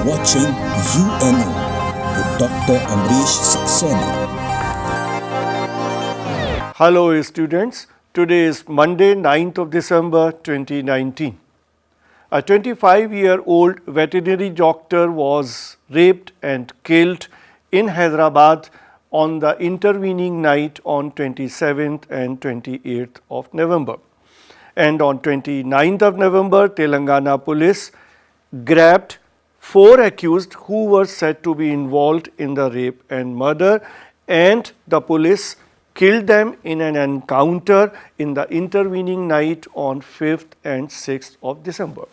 watching UNO with Dr. Ambrish Saxena. Hello students, today is Monday 9th of December 2019. A 25-year-old veterinary doctor was raped and killed in Hyderabad on the intervening night on 27th and 28th of November. And on 29th of November, Telangana police grabbed 4 accused who were said to be involved in the rape and murder, and the police killed them in an encounter in the intervening night on 5th and 6th of December.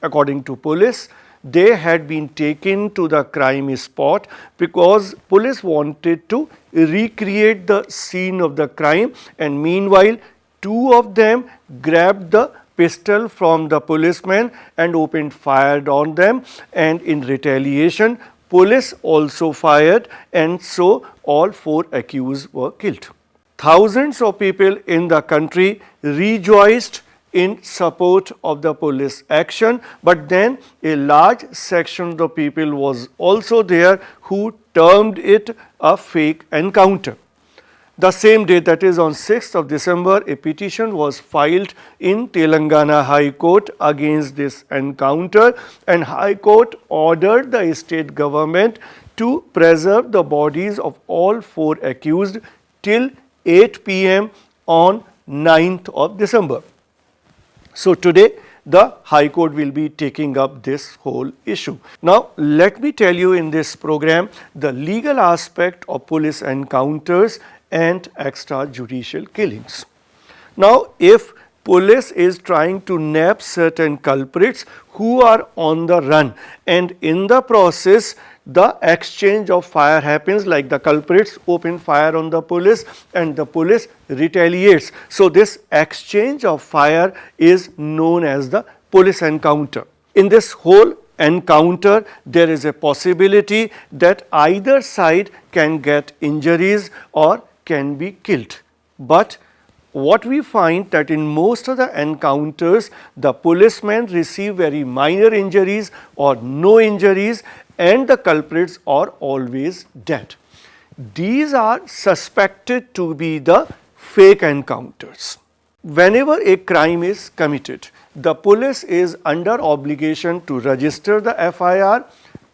According to police, they had been taken to the crime spot because police wanted to recreate the scene of the crime, and meanwhile 2 of them grabbed the pistol from the policeman and opened fire on them, and in retaliation police also fired, and so all 4 accused were killed. Thousands of people in the country rejoiced in support of the police action, but then a large section of the people was also there who termed it a fake encounter. The same day, that is on 6th of December, a petition was filed in Telangana High Court against this encounter, and High Court ordered the state government to preserve the bodies of all 4 accused till 8 p.m. on 9th of December. So today the High Court will be taking up this whole issue. Now let me tell you in this program the legal aspect of police encounters and extrajudicial killings. Now if police is trying to nab certain culprits who are on the run, and in the process the exchange of fire happens, like the culprits open fire on the police and the police retaliates. So this exchange of fire is known as the police encounter. In this whole encounter, there is a possibility that either side can get injuries or can be killed. But what we find that in most of the encounters, the policemen receive very minor injuries or no injuries, and the culprits are always dead. These are suspected to be the fake encounters. Whenever a crime is committed, the police is under obligation to register the FIR,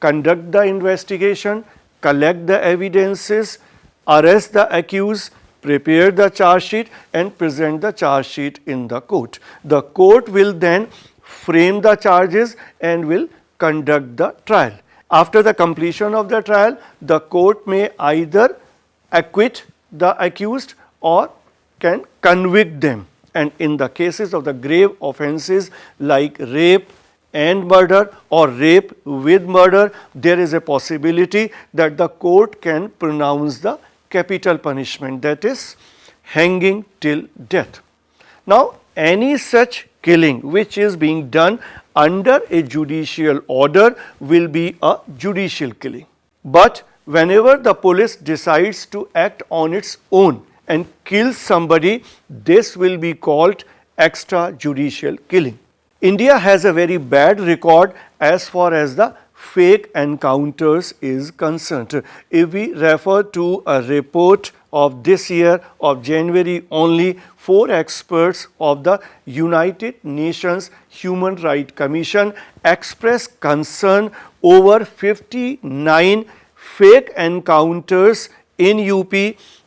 conduct the investigation, collect the evidences, arrest the accused, prepare the charge sheet and present the charge sheet in the court. The court will then frame the charges and will conduct the trial. After the completion of the trial, the court may either acquit the accused or can convict them. And in the cases of the grave offences like rape and murder or rape with murder, there is a possibility that the court can pronounce the capital punishment, that is hanging till death. Now any such killing which is being done under a judicial order will be a judicial killing. But whenever the police decides to act on its own and kill somebody, this will be called extrajudicial killing. India has a very bad record as far as the fake encounters is concerned. If we refer to a report of this year of January only, 4 experts of the United Nations Human Rights Commission expressed concern over 59 fake encounters in UP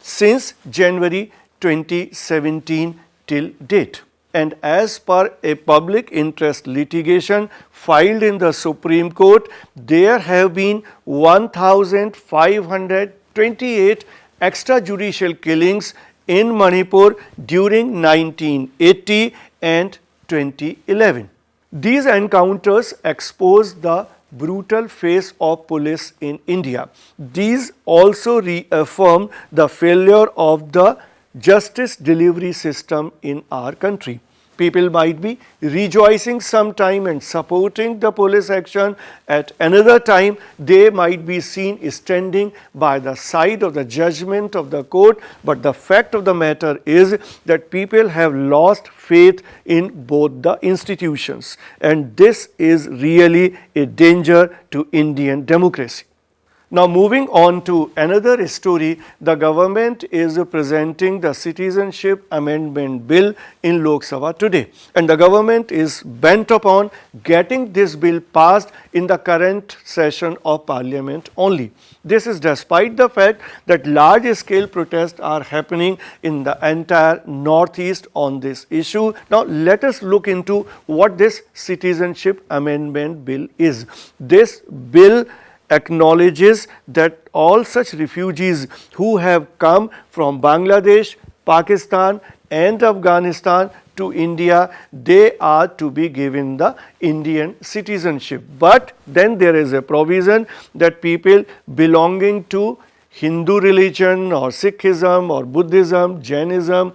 since January 2017 till date. And as per a public interest litigation filed in the Supreme Court, there have been 1,528 extrajudicial killings in Manipur during 1980 and 2011. These encounters expose the brutal face of police in India. These also reaffirm the failure of the justice delivery system in our country. people might be rejoicing sometime and supporting the police action. At another time, they might be seen standing by the side of the judgment of the court. But the fact of the matter is that people have lost faith in both the institutions, and this is really a danger to Indian democracy. Now, moving on to another story, the government is presenting the Citizenship Amendment Bill in Lok Sabha today, and the government is bent upon getting this bill passed in the current session of Parliament only. This is despite the fact that large scale protests are happening in the entire Northeast on this issue. Now, let us look into what this Citizenship Amendment Bill is. This bill acknowledges that all such refugees who have come from Bangladesh, Pakistan and Afghanistan to India, they are to be given the Indian citizenship. But then there is a provision that people belonging to Hindu religion or Sikhism or Buddhism, Jainism,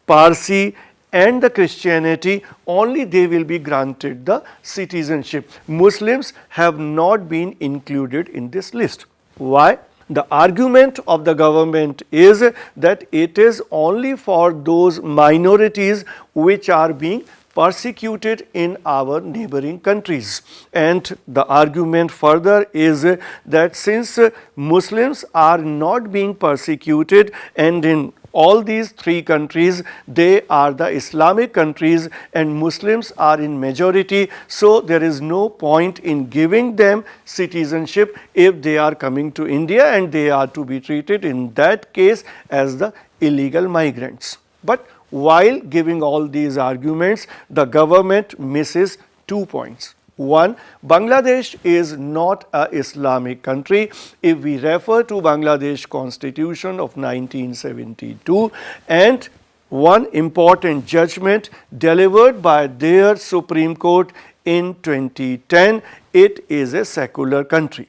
Parsi and the Christianity, only they will be granted the citizenship. Muslims have not been included in this list. Why? The argument of the government is that it is only for those minorities which are being persecuted in our neighboring countries. And the argument further is that since Muslims are not being persecuted, and in all these three countries, they are the Islamic countries and Muslims are in majority, so there is no point in giving them citizenship if they are coming to India, and they are to be treated in that case as the illegal migrants. But while giving all these arguments, the government misses 2 points. One, Bangladesh is not an Islamic country. If we refer to Bangladesh Constitution of 1972 and one important judgment delivered by their Supreme Court in 2010, it is a secular country.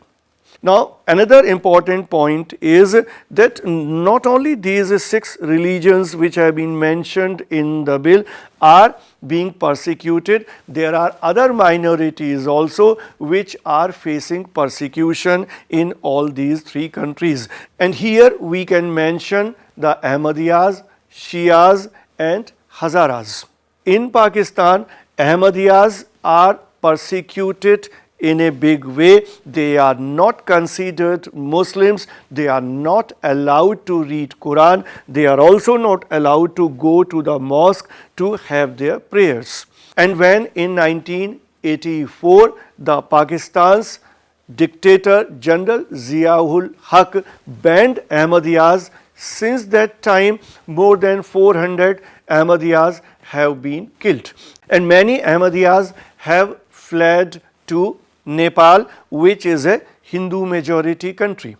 Now, another important point is that not only these 6 religions which have been mentioned in the bill are being persecuted, there are other minorities also which are facing persecution in all these 3 countries. And here we can mention the Ahmadiyas, Shias and Hazaras. In Pakistan, Ahmadiyas are persecuted in a big way. They are not considered Muslims, they are not allowed to read Quran, they are also not allowed to go to the mosque to have their prayers. And when in 1984 the Pakistan's dictator General Zia-ul Haq banned Ahmadiyas, since that time more than 400 Ahmadiyas have been killed, and many Ahmadiyas have fled to Nepal, which is a Hindu majority country.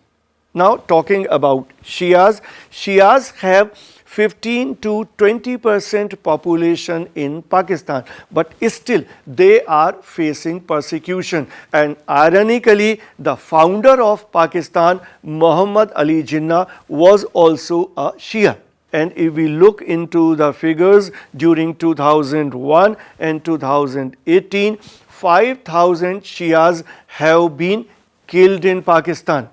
Now, talking about Shias, Shias have 15 to 20% population in Pakistan, but still they are facing persecution. And ironically, the founder of Pakistan, Muhammad Ali Jinnah, was also a Shia. And if we look into the figures during 2001 and 2018, 5,000 Shias have been killed in Pakistan.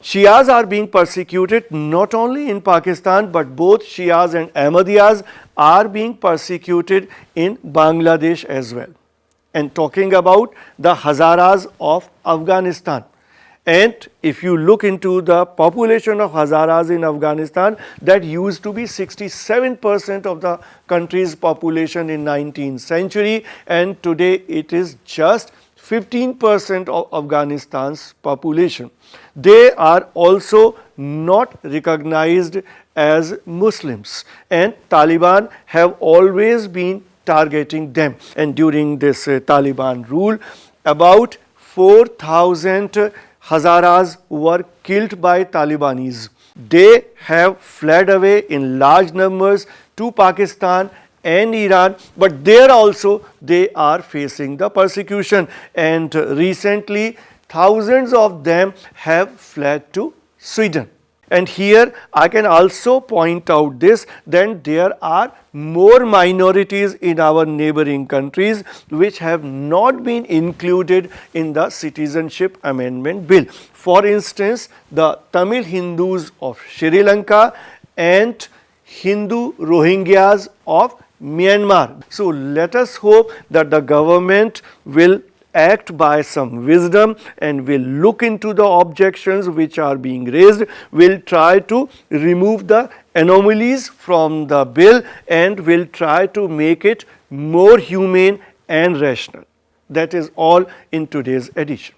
Shias are being persecuted not only in Pakistan, but both Shias and Ahmadiyas are being persecuted in Bangladesh as well. And talking about the Hazaras of Afghanistan, and if you look into the population of Hazaras in Afghanistan, that used to be 67% of the country's population in 19th century, and today it is just 15% of Afghanistan's population. They are also not recognized as Muslims, and Taliban have always been targeting them. And during this Taliban rule, about 4,000 Hazaras were killed by Talibanis. They have fled away in large numbers to Pakistan and Iran, but there also they are facing the persecution, and recently thousands of them have fled to Sweden. And here I can also point out this, then there are more minorities in our neighboring countries which have not been included in the Citizenship Amendment Bill. For instance, the Tamil Hindus of Sri Lanka and Hindu Rohingyas of Myanmar. So let us hope that the government will act by some wisdom and will look into the objections which are being raised, will try to remove the anomalies from the bill and will try to make it more humane and rational. That is all in today's edition.